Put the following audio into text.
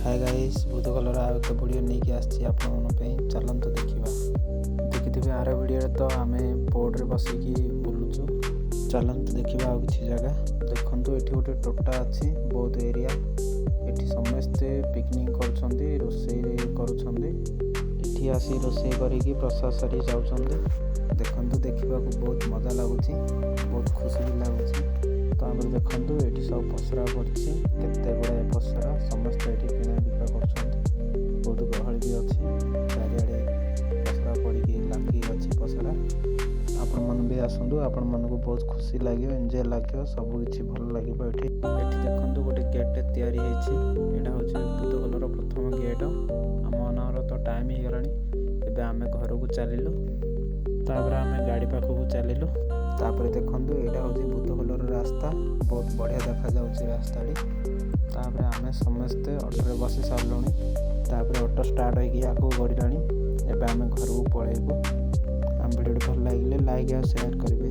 Hi guys बुध colour आउ एक video नहीं आसी आपण चलतु देखा देखिथे आर वीडियो तो आम बोर्ड रे बसिकी बुलुचु। चलतु देखा आ कि जगह देखु ये गोटे टोटा अच्छी बहुत एरिया ये समस्ते पिकनिक कर आसी रोषे करी प्रसाद सारी जाऊँच। देखु देखा बहुत मजा लगुच बहुत खुशी भी लगुच। तो आम देखु ये सब पसरा पड़े गुड़ाए पसरा समस्त ये किना बिका कर बहुत गहल भी अच्छी चारिड़े पसरा पड़ी लगी अच्छी पसरा आपण मन भी आसतु आपण मन को बहुत खुशी लगे एंजॉय लगे सबकि भल लगे। ये देखो गोटे गेट तैयारी यहाँ हूँ बुध कलर प्रथम गेट आम मान तो टाइम हो गला आम घर को चलू तापर आम गाड़ी पाखक चलू तापर देखो यहाँ हूँ बुध कलर रास्ता बहुत बढ़िया देखा जाऊँगी रास्ता तापर आम समस्ते ऑटो बसी सारूँ तापर ऑटो स्टार्ट होगी गड़िलानी एवं आम घर को पलैबू। आम वीडियो भल लगे लाइक और शेयर करेंगे।